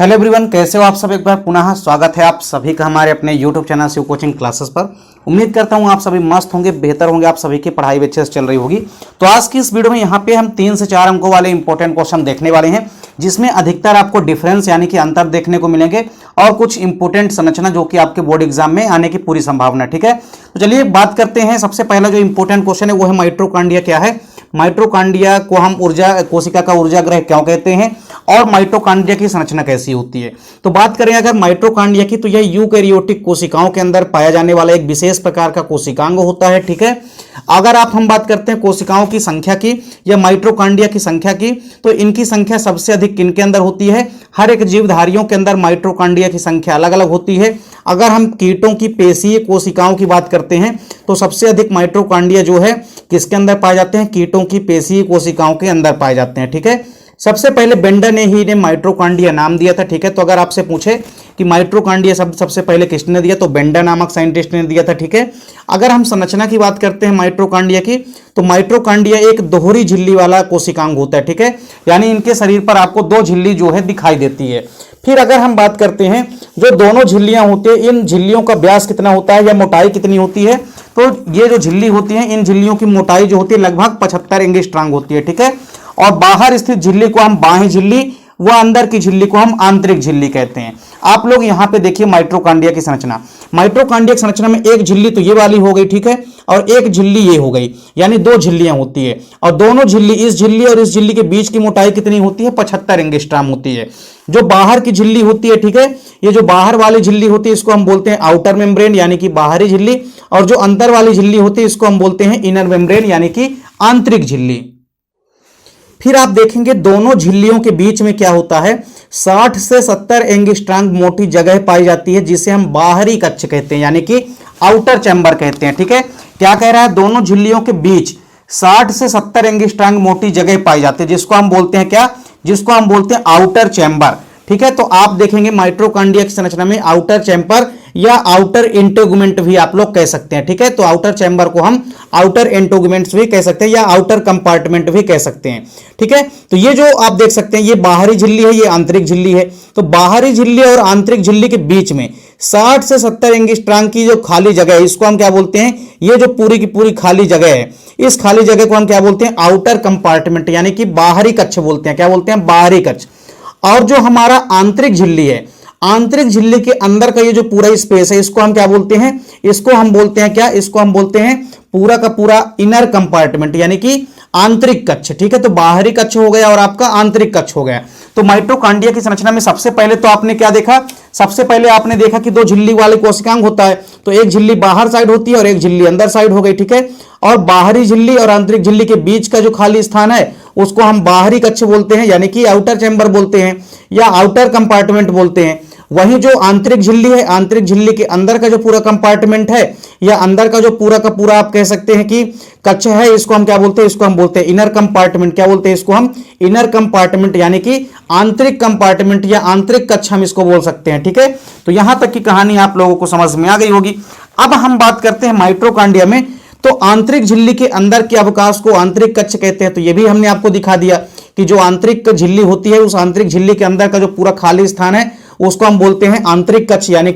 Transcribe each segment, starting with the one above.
Hello everyone, कैसे हो आप सब। एक बार पुनः स्वागत है आप सभी का हमारे अपने YouTube channel Shiv coaching classes पर। उम्मीद करता हूं आप सभी मस्त होंगे, बेहतर होंगे, आप सभी की पढ़ाई भी अच्छे से चल रही होगी। तो आज की इस वीडियो में यहाँ पे हम 3 से 4 अंकों वाले इंपॉर्टेंट क्वेश्चन देखने वाले हैं, जिसमें अधिकतर आपको डिफरेंस यानी कि अंतर देखने को मिलेंगे और कुछ इंपॉर्टेंट संरचना जो कि आपके बोर्ड एग्जाम में आने की पूरी संभावना। ठीक है, तो चलिए बात करते हैं। सबसे पहला जो इंपॉर्टेंट क्वेश्चन है वो है माइटोकॉन्ड्रिया क्या है। माइटोकॉन्ड्रिया को हम कोशिका का ऊर्जा ग्रह क्यों कहते हैं और माइटोकॉन्ड्रिया की संरचना कैसी होती है। तो बात करें अगर माइटोकॉन्ड्रिया की, तो यह यूकैरियोटिक कोशिकाओं के अंदर पाया जाने वाला एक विशेष प्रकार का कोशिकांग होता है। ठीक है, अगर हम बात करते हैं कोशिकाओं की संख्या की या माइटोकॉन्ड्रिया की संख्या की, तो इनकी संख्या सबसे अधिक किनके अंदर होती है। हर एक जीवधारियों के अंदर माइटोकॉन्ड्रिया की संख्या अलग अलग होती है। अगर हम कीटों की पेशीय कोशिकाओं की बात करते हैं तो सबसे अधिक माइटोकॉन्ड्रिया जो है किसके अंदर पाए जाते हैं, कीटों की पेशीय कोशिकाओं के अंदर पाए जाते हैं। ठीक है, सबसे पहले बेंडर ने ही माइटोकॉन्ड्रिया नाम दिया था। ठीक है, तो अगर आपसे पूछे कि माइटोकॉन्ड्रिया सबसे पहले किसने दिया, तो बेंडर नामक साइंटिस्ट ने दिया था। ठीक है, अगर हम संरचना की बात करते हैं माइटोकॉन्ड्रिया की, तो माइटोकॉन्ड्रिया एक दोहरी झिल्ली वाला कोशिकांग होता है। ठीक है, यानी इनके शरीर पर आपको 2 झिल्ली जो है दिखाई देती है। फिर अगर हम बात करते हैं जो दोनों झिल्लियां होती है, इन झिल्लियों का व्यास कितना होता है या मोटाई कितनी होती है, तो ये जो झिल्ली होती है इन झिल्लियों की मोटाई जो होती है लगभग 75 एंगस्ट्रॉम होती है। ठीक है, और बाहर स्थित झिल्ली को हम बाह्य झिल्ली व अंदर की झिल्ली को हम आंतरिक झिल्ली कहते हैं। आप लोग यहां पे देखिए माइटोकॉन्ड्रिया की संरचना। माइटोकॉन्ड्रिया की संरचना में एक झिल्ली तो ये वाली हो गई, ठीक है, और एक झिल्ली ये हो गई, यानी 2 झिल्लियां होती है। और दोनों झिल्ली, इस झिल्ली और इस झिल्ली के बीच की मोटाई कितनी होती है, 75 एंगस्ट्रॉम होती है। जो बाहर की झिल्ली होती है, ठीक है, ये जो बाहर वाली झिल्ली होती है इसको हम बोलते हैं आउटर मेम्ब्रेन यानी कि बाहरी झिल्ली, और जो अंदर वाली झिल्ली होती है इसको हम बोलते हैं इनर मेम्ब्रेन यानी कि आंतरिक झिल्ली। फिर आप देखेंगे दोनों झिल्लियों के बीच में क्या होता है, 60 से 70 एंगस्ट्रॉम मोटी जगह पाई जाती है, जिसे हम बाहरी कक्ष कहते हैं यानी कि आउटर चैम्बर कहते हैं। ठीक है, क्या कह रहा है, दोनों झिल्लियों के बीच 60 से 70 एंगस्ट्रॉम मोटी जगह पाई जाती है, जिसको हम बोलते हैं क्या, जिसको हम बोलते हैं आउटर चैम्बर। ठीक है, तो आप देखेंगे माइटोकॉन्ड्रिया की संरचना में आउटर चैम्बर या आउटर इंटेगुमेंट भी आप लोग कह सकते हैं। ठीक है, तो आउटर चैम्बर को हम आउटर इंटेगुमेंट्स भी कह सकते हैं या आउटर कंपार्टमेंट भी कह सकते हैं। ठीक है, तो ये जो आप देख सकते हैं ये बाहरी झिल्ली है, ये आंतरिक झिल्ली है। तो बाहरी झिल्ली और आंतरिक झिल्ली के बीच में 60 से 70 एंगस्ट्रॉम की जो खाली जगह है इसको हम क्या बोलते हैं, ये जो पूरी की पूरी खाली जगह है, इस खाली जगह को हम क्या बोलते हैं, आउटर कंपार्टमेंट यानी कि बाहरी कक्ष बोलते हैं। क्या बोलते हैं, बाहरी कक्ष। और जो हमारा आंतरिक झिल्ली है, आंतरिक झिल्ली के अंदर का ये जो पूरा स्पेस है इसको हम क्या बोलते हैं, इसको हम बोलते हैं क्या, इसको हम बोलते हैं पूरा का पूरा इनर कंपार्टमेंट यानी कि आंतरिक कक्ष। ठीक है, तो बाहरी कक्ष हो गया और आपका आंतरिक कक्ष हो गया। तो माइटोकॉन्ड्रिया की संरचना में सबसे पहले तो आपने क्या देखा, सबसे पहले आपने देखा कि 2 झिल्ली वाले कोशिकांग होता है, तो एक झिल्ली बाहर साइड होती है और एक झिल्ली अंदर साइड हो गई। ठीक है, और बाहरी झिल्ली और आंतरिक झिल्ली के बीच का जो खाली स्थान है उसको हम बाहरी कक्ष बोलते हैं यानी कि आउटर चैम्बर बोलते हैं या आउटर कंपार्टमेंट बोलते हैं। वहीं जो आंतरिक झिल्ली है, आंतरिक झिल्ली के अंदर का जो पूरा कंपार्टमेंट है या अंदर का जो पूरा का पूरा आप कह सकते हैं कि कक्ष है, इसको हम क्या बोलते हैं, इसको हम बोलते हैं इनर कंपार्टमेंट। क्या बोलते हैं, इसको हम इनर कंपार्टमेंट यानी कि आंतरिक कंपार्टमेंट या आंतरिक कक्ष हम इसको बोल सकते हैं। ठीक है, तो यहां तक की कहानी आप लोगों को समझ में आ गई होगी। अब हम बात करते हैं माइटोकॉन्ड्रिया में, तो आंतरिक झिल्ली के अंदर के अवकाश को आंतरिक कक्ष कहते हैं। तो ये भी हमने आपको दिखा दिया कि जो आंतरिक झिल्ली होती है उस आंतरिक झिल्ली के अंदर का जो पूरा खाली स्थान है उसको हम बोलते हैं आंतरिक कक्ष यानी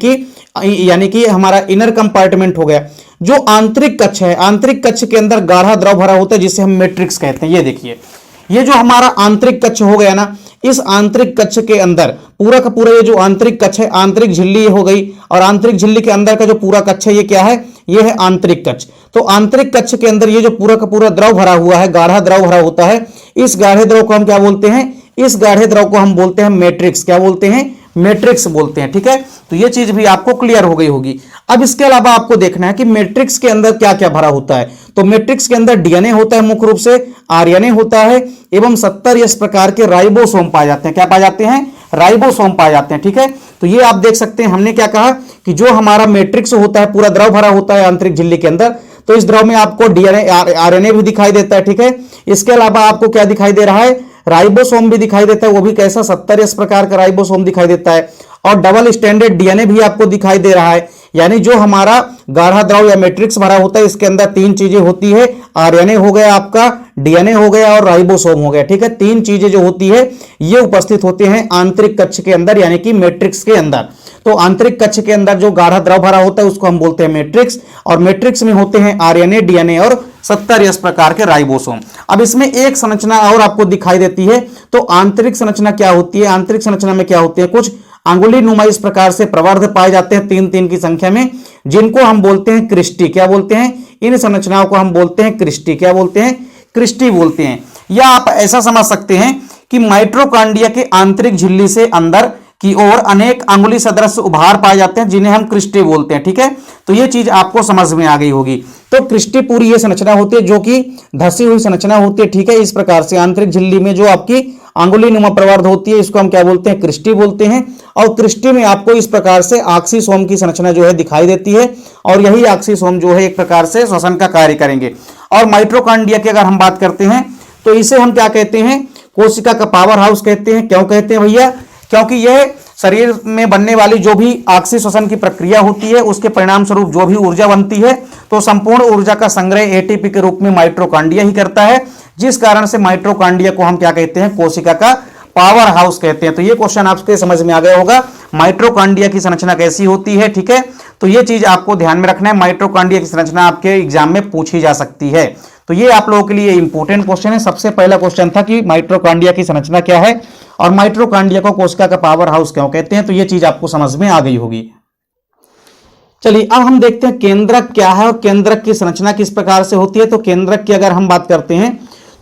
कि हमारा इनर कंपार्टमेंट हो गया। जो आंतरिक कक्ष है, आंतरिक कक्ष के अंदर गाढ़ा द्रव भरा होता है जिसे हम मैट्रिक्स कहते हैं। ये देखिए, ये जो हमारा आंतरिक कक्ष हो गया ना, इस आंतरिक कक्ष के अंदर पूरा का पूरा ये जो आंतरिक कक्ष है, आंतरिक झिल्ली हो गई, और आंतरिक झिल्ली के अंदर का जो पूरा कक्ष है ये क्या है, ये है आंतरिक कक्ष। तो आंतरिक कक्ष के अंदर ये जो पूरा का पूरा द्रव भरा हुआ है, गाढ़ा द्रव भरा होता है, इस गाढ़े द्रव को हम क्या बोलते हैं, इस गाढ़े द्रव को हम बोलते हैं मैट्रिक्स। क्या बोलते हैं, मैट्रिक्स बोलते हैं। ठीक है, तो ये चीज भी आपको क्लियर हो गई होगी। अब इसके अलावा आपको देखना है कि मैट्रिक्स के अंदर क्या क्या भरा होता है। तो मैट्रिक्स के अंदर डीएनए होता है, मुख्य रूप से आरएनए होता है, एवं 70 इस प्रकार के राइबोसोम पाए जाते हैं। क्या पाए जाते हैं, राइबोसोम पाए जाते हैं। ठीक है, तो ये आप देख सकते हैं, हमने क्या कहा कि जो हमारा मैट्रिक्स होता है पूरा द्रव भरा होता है आंतरिक झिल्ली के अंदर, तो इस द्रव में आपको डीएनए आरएनए भी दिखाई देता है। ठीक है, इसके अलावा आपको क्या दिखाई दे रहा है, राइबोसोम भी दिखाई देता है, वो भी कैसा, 70 इस प्रकार का राइबोसोम दिखाई देता है, और डबल स्टैंडर्ड डीएनए भी आपको दिखाई दे रहा है। यानी जो हमारा गाढ़ा द्रव या मैट्रिक्स भरा होता है इसके अंदर 3 चीजें होती है, आरएनए हो गया आपका, डीएनए हो गया और राइबोसोम हो गया, ठीक है। तीन चीजें जो होती है ये उपस्थित होते हैं आंतरिक कक्ष के अंदर यानी कि मैट्रिक्स के अंदर। तो आंतरिक कक्ष के अंदर जो गाढ़ा द्रव भरा होता है उसको हम बोलते हैं मैट्रिक्स, और मैट्रिक्स में होते हैं आरएनए, डीएनए और 70 प्रकार के राइबोसोम। अब इसमें एक संरचना और आपको दिखाई देती है। तो आंतरिक संरचना क्या होती है? आंतरिक संरचना में क्या होते हैं? कुछ अंगुली नुमा इस प्रकार से प्रवर्ध पाए जाते हैं 3-3 की संख्या में, जिनको हम बोलते हैं क्रिस्टी। क्या बोलते हैं? इन संरचनाओं को हम बोलते हैं क्रिस्टी। क्या बोलते हैं? क्रिस्टी बोलते हैं। या आप ऐसा समझ सकते हैं कि माइटोकॉन्ड्रिया के आंतरिक झिल्ली से अंदर की ओर अनेक अंगुली सदृश उभार पाए जाते हैं जिन्हें हम क्रिस्टी बोलते हैं, ठीक है। तो ये चीज आपको समझ में आ गई होगी। तो क्रिस्टी पूरी ये संरचना होती है जो कि धसी हुई संरचना होती है, ठीक है। इस प्रकार से आंतरिक झिल्ली में जो आपकी अंगुली नुमा प्रवर्ध होती है इसको हम क्या बोलते हैं? क्रिस्टी बोलते हैं। और क्रिस्टी में आपको इस प्रकार से ऑक्सीसोम की संरचना जो है दिखाई देती है, और यही ऑक्सीसोम जो है एक प्रकार से श्वसन का कार्य करेंगे। और माइटोकॉन्ड्रिया की अगर हम बात करते हैं तो इसे हम क्या कहते हैं? कोशिका का पावर हाउस कहते हैं। क्यों कहते हैं भैया? क्योंकि यह शरीर में बनने वाली जो भी ऑक्सी श्वसन की प्रक्रिया होती है उसके परिणाम स्वरूप जो भी ऊर्जा बनती है तो संपूर्ण ऊर्जा का संग्रह एटीपी के रूप में माइटोकॉन्ड्रिया ही करता है, जिस कारण से माइटोकॉन्ड्रिया को हम क्या कहते हैं? कोशिका का पावर हाउस कहते हैं। तो ये क्वेश्चन आपके समझ में आ गया होगा, माइटोकॉन्ड्रिया की संरचना कैसी होती है, ठीक है। तो ये चीज आपको ध्यान में रखना है, माइटोकॉन्ड्रिया की संरचना आपके एग्जाम में पूछी जा सकती है। तो ये आप लोगों के लिए इंपॉर्टेंट क्वेश्चन है। सबसे पहला क्वेश्चन था कि माइटोकॉन्ड्रिया की संरचना क्या है और माइटोकॉन्ड्रिया को कोशिका का पावर हाउस क्यों कहते हैं। तो ये चीज आपको समझ में आ गई होगी। चलिए अब हम देखते हैं केंद्रक क्या है और केंद्रक की संरचना किस प्रकार से होती है। तो केंद्रक की अगर हम बात करते हैं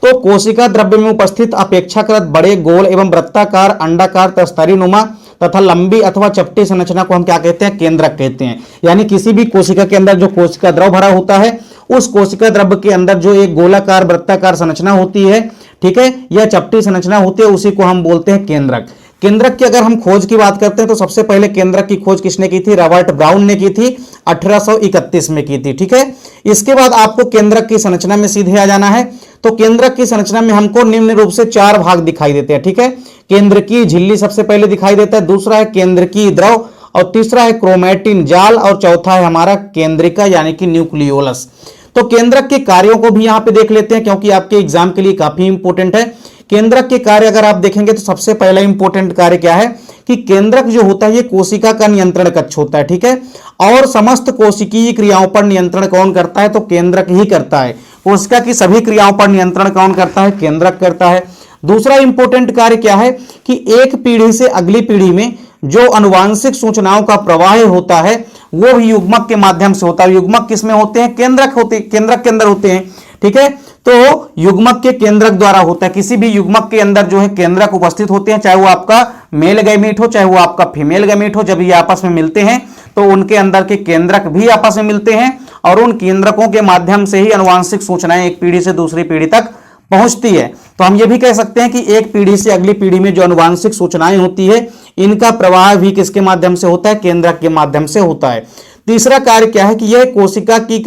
तो कोशिका द्रव्य में उपस्थित अपेक्षाकृत बड़े गोल एवं वृत्ताकार, अंडाकार, प्रस्तरी नुमा तथा लंबी अथवा चपटी संरचना को हम क्या कहते हैं? केंद्रक कहते हैं। यानी किसी भी कोशिका के अंदर जो कोशिका द्रव भरा होता है उस कोशिका द्रव्य के अंदर जो एक गोलाकार वृत्ताकार संरचना होती है, ठीक है, या चपटी संरचना होती है, उसी को हम बोलते हैं केंद्रक। केंद्रक की अगर हम खोज की बात करते हैं तो सबसे पहले केंद्रक की खोज किसने की थी? रॉबर्ट ब्राउन ने की थी, 1831 में की थी, ठीक है। इसके बाद आपको केंद्रक की संरचना में सीधे आ जाना है। तो केंद्रक की संरचना में हमको निम्न रूप से 4 भाग दिखाई देते हैं, ठीक है। केंद्र की झिल्ली सबसे पहले दिखाई देता है, दूसरा है केंद्र की द्रव, और तीसरा है क्रोमैटिन जाल, और चौथा है हमारा केंद्रिका यानी कि न्यूक्लियोलस। तो केंद्रक के कार्यों को भी यहां पे देख लेते हैं क्योंकि आपके एग्जाम के लिए काफी इंपॉर्टेंट है। केंद्रक के कार्य अगर आप देखेंगे तो सबसे पहला इंपॉर्टेंट कार्य क्या है कि केंद्रक जो होता है ये कोशिका का नियंत्रण कक्ष होता है, ठीक है। और समस्त कोशिकीय क्रियाओं पर नियंत्रण कौन करता है? तो केंद्रक ही करता है। कोशिका की सभी क्रियाओं पर नियंत्रण कौन करता है? केंद्रक करता है। दूसरा इंपॉर्टेंट कार्य क्या है कि एक पीढ़ी से अगली पीढ़ी में जो अनुवांशिक सूचनाओं का प्रवाह होता है वो भी युग्मक के माध्यम से होता है। युग्मक किसमें होते हैं? केंद्रक होते, केंद्रक के अंदर होते हैं, ठीक है। तो युग्मक के केंद्रक द्वारा होता है। किसी भी युग्मक के अंदर जो है केंद्रक उपस्थित होते हैं, चाहे वो आपका मेल गैमीट हो चाहे वो आपका फीमेल गैमीट हो। जब ये आपस में मिलते हैं तो उनके अंदर के केंद्रक भी आपस में मिलते हैं और उन केंद्रकों के माध्यम से ही अनुवांशिक सूचनाएं एक पीढ़ी से दूसरी पीढ़ी तक पहुंचती है। तो हम ये भी कह सकते हैं कि एक पीढ़ी से अगली पीढ़ी में जो अनुवांशिक सूचनाएं होती है इनका प्रवाह भी किसके माध्यम से होता है? केंद्रक के माध्यम से होता है। तीसरा कार्य क्या है कि यह कोशिका की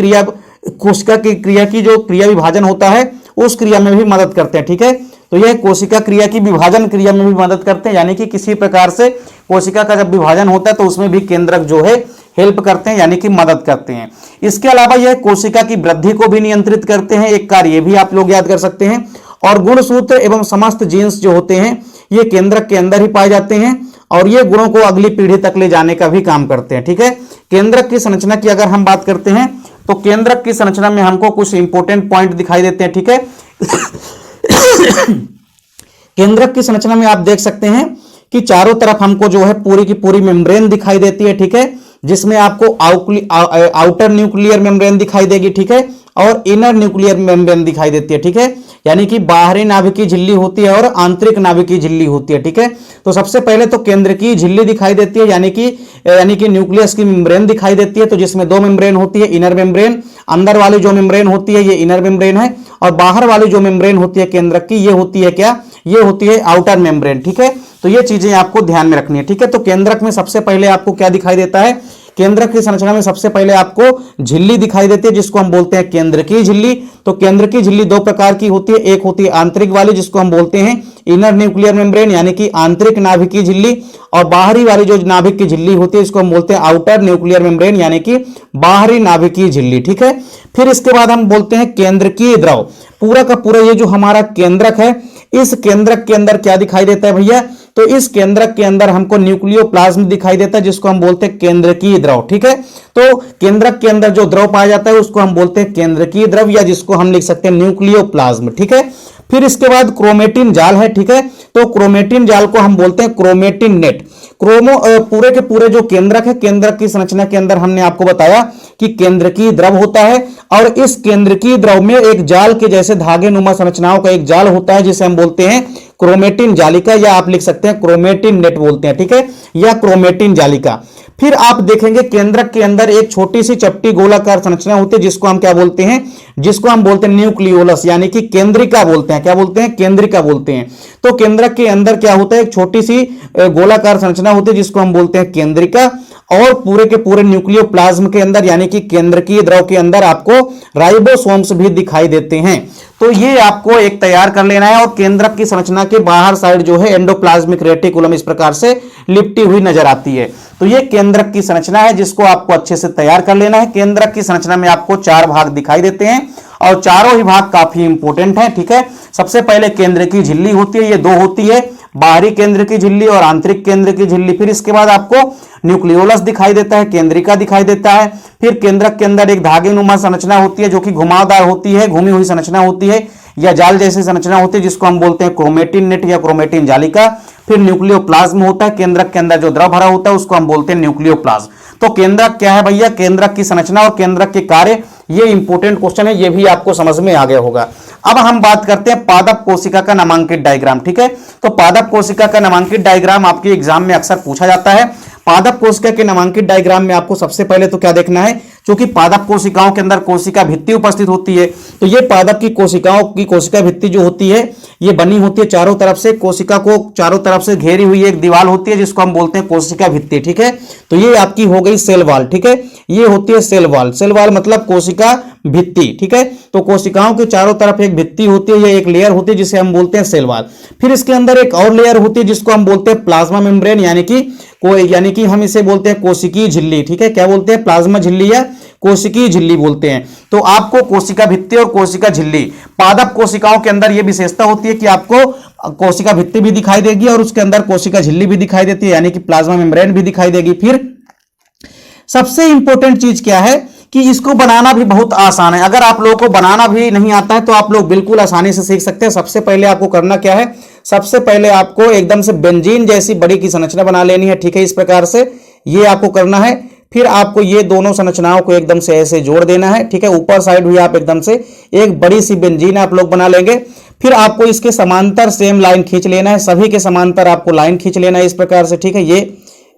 क्रिया की जो क्रिया विभाजन होता है उस क्रिया में भी मदद करते हैं, ठीक है। तो यह कोशिका क्रिया की विभाजन क्रिया में भी मदद करते हैं, यानी कि किसी प्रकार से कोशिका का जब विभाजन होता है तो उसमें भी केंद्रक जो है हेल्प करते हैं यानी कि मदद करते हैं। इसके अलावा यह कोशिका की वृद्धि को भी नियंत्रित करते हैं, एक कार्य भी आप लोग याद कर सकते हैं। और गुणसूत्र एवं समस्त जीन्स जो होते हैं ये केंद्रक के अंदर ही पाए जाते हैं और ये गुणों को अगली पीढ़ी तक ले जाने का भी काम करते हैं, ठीक है। केंद्रक की संरचना की अगर हम बात करते हैं तो केंद्रक की संरचना में हमको कुछ इंपॉर्टेंट पॉइंट दिखाई देते हैं, ठीक है। केंद्रक की संरचना में आप देख सकते हैं कि चारों तरफ हमको जो है पूरी की पूरी मेम्ब्रेन दिखाई देती है, ठीक है, जिसमें आपको आउटर न्यूक्लियर मेम्ब्रेन दिखाई देगी, ठीक है, और इनर न्यूक्लियर मेम्ब्रेन दिखाई देती है, ठीक है। यानी कि बाहरी नाभिकीय झिल्ली होती है और आंतरिक नाभिकीय झिल्ली होती है, ठीक है। तो सबसे पहले तो केंद्र की झिल्ली दिखाई देती है यानी कि न्यूक्लियस की मेम्ब्रेन दिखाई देती है। तो जिसमें 2 मेम्ब्रेन होती है, इनर मेम्ब्रेन, अंदर वाली जो मेम्ब्रेन होती है ये इनर मेम्ब्रेन है, और बाहर वाली जो मेम्ब्रेन होती है केंद्रक की ये होती है क्या? ये होती है आउटर मेम्ब्रेन, ठीक है। तो ये चीजें आपको ध्यान में रखनी है, ठीक है। तो केंद्रक में सबसे पहले आपको क्या दिखाई देता है? केंद्रक की संरचना में सबसे पहले आपको झिल्ली दिखाई देती है जिसको हम बोलते हैं केंद्र की झिल्ली। तो केंद्र की झिल्ली 2 प्रकार की होती है, एक होती है आंतरिक वाली जिसको हम बोलते हैं इनर न्यूक्लियर मेम्ब्रेन यानी कि आंतरिक नाभिकीय झिल्ली, और बाहरी वाली जो नाभिक की झिल्ली होती है इसको हम बोलते हैं आउटर न्यूक्लियर मेम्ब्रेन यानी कि बाहरी नाभिकीय झिल्ली, ठीक है। फिर इसके बाद हम बोलते हैं केंद्रकीय द्रव। पूरा का पूरा ये जो हमारा केंद्रक है, इस केंद्रक के अंदर क्या दिखाई देता है भैया, तो इस केंद्रक के अंदर हमको न्यूक्लियोप्लाज्म दिखाई देता है, जिसको हम बोलते हैं केंद्रकीय द्रव। ठीक है, तो केंद्रक के अंदर जो द्रव पाया जाता है उसको हम बोलते हैं केंद्रकीय द्रव, या जिसको हम लिख सकते हैं न्यूक्लियोप्लाज्म। ठीक है, फिर इसके बाद क्रोमेटिन जाल है। ठीक है, तो क्रोमेटिन जाल को हम बोलते हैं क्रोमेटिन नेट। पूरे के पूरे जो केंद्रक है, केंद्रक की संरचना के अंदर हमने आपको बताया कि केंद्रकीय द्रव होता है, और इस केंद्रकीय द्रव में एक जाल के जैसे धागे नुमा संरचनाओं का एक जाल होता है, जिसे हम बोलते हैं क्रोमेटिन जालिका, या आप लिख सकते हैं क्रोमेटिन नेट बोलते हैं। ठीक है, या क्रोमेटिन जालिका। फिर आप देखेंगे केंद्रक के अंदर एक छोटी सी चपटी गोलाकार संरचना होती है, जिसको हम क्या बोलते हैं, जिसको हम बोलते हैं न्यूक्लियोलस, यानी कि केंद्रिका बोलते हैं। क्या बोलते हैं, केंद्रिका बोलते हैं। तो केंद्रक के अंदर क्या होता है, एक छोटी सी गोलाकार संरचना होती है, जिसको हम बोलते हैं केंद्रिका। और पूरे के पूरे न्यूक्लियोप्लाज्म के अंदर, यानी कि केंद्रकीय द्रव के अंदर, आपको राइबोसोम्स भी दिखाई देते हैं। तो ये आपको एक तैयार कर लेना है। और केंद्रक की संरचना के बाहर साइड जो है एंडोप्लाज्मिक रेटिकुलम इस प्रकार से लिपटी हुई नजर आती है। तो ये केंद्रक की संरचना है, जिसको आपको अच्छे से तैयार कर लेना है। केंद्रक की संरचना में आपको 4 भाग दिखाई देते हैं, और चारों ही भाग काफी इंपोर्टेंट है। ठीक है, सबसे पहले केंद्र की झिल्ली होती है, ये 2 होती है, बाहरी केंद्र की झिल्ली और आंतरिक केंद्र की झिल्ली। फिर इसके बाद आपको न्यूक्लियोलस दिखाई देता है, केंद्रिका दिखाई देता है। फिर केंद्रक के अंदर एक धागे नुमा संरचना होती है, जो कि घुमावदार होती है, घूमी हुई संरचना होती है, या जाल जैसी संरचना होती है, जिसको हम बोलते हैं क्रोमेटिन नेट या क्रोमेटिन जालिका। फिर न्यूक्लियोप्लाज्म होता है, केंद्रक के अंदर जो द्रव भरा होता है उसको हम बोलते हैं न्यूक्लियोप्लाज्म। तो केंद्रक क्या है भैया, केंद्रक की संरचना और केंद्रक के कार्य, ये इंपॉर्टेंट क्वेश्चन है, ये भी आपको समझ में आ गया होगा। अब हम बात करते हैं पादप कोशिका का नामांकित डायग्राम। ठीक है, तो पादप कोशिका का नामांकित डायग्राम आपके एग्जाम में अक्सर पूछा जाता है। पादप कोशिका के नामांकित डायग्राम में आपको सबसे पहले तो क्या देखना है, क्योंकि पादप कोशिकाओं के अंदर कोशिका भित्ति उपस्थित होती है। तो ये पादप की कोशिकाओं की कोशिका भित्ति जो होती है, ये बनी होती है चारों तरफ से, कोशिका को चारों तरफ से घेरी हुई एक दीवार होती है, जिसको हम बोलते हैं कोशिका भित्ति। ठीक है, तो ये आपकी हो गई सेल वॉल। ठीक है, ये होती है सेल वॉल। सेल वॉल मतलब कोशिका भित्ति। ठीक है, तो कोशिकाओं के चारों तरफ एक भित्ति होती है, ये एक लेयर होती है, जिसे हम बोलते हैं सेल वॉल। फिर इसके अंदर एक और लेयर होती है, जिसको हम बोलते हैं प्लाज्मा मेम्ब्रेन, यानी कि हम इसे बोलते हैं कोशिकीय झिल्ली। ठीक है, क्या बोलते हैं, प्लाज्मा झिल्ली या कोशिकीय झिल्ली बोलते हैं। तो आपको कोशिका भित्ति और कोशिका झिल्ली, पादप कोशिकाओं के अंदर यह विशेषता होती है कि आपको कोशिका भित्ति भी दिखाई देगी और उसके अंदर कोशिका झिल्ली भी दिखाई देती है, यानी कि प्लाज्मा मेम्ब्रेन भी दिखाई देगी। फिर सबसे इंपॉर्टेंट चीज क्या है कि इसको बनाना भी बहुत आसान है। अगर आप लोगों को बनाना भी नहीं आता है तो आप लोग बिल्कुल आसानी से सीख सकते हैं। सबसे पहले आपको करना क्या है, सबसे पहले आपको एकदम से बेंजीन जैसी बड़ी की संरचना बना लेनी है। ठीक है, इस प्रकार से ये आपको करना है। फिर आपको ये दोनों संरचनाओं को एकदम से ऐसे जोड़ देना है। ठीक है, ऊपर साइड हुई आप एकदम से एक बड़ी सी बेंजीन आप लोग बना लेंगे। फिर आपको इसके समांतर सेम लाइन खींच लेना है, सभी के समांतर आपको लाइन खींच लेना है इस प्रकार से। ठीक है,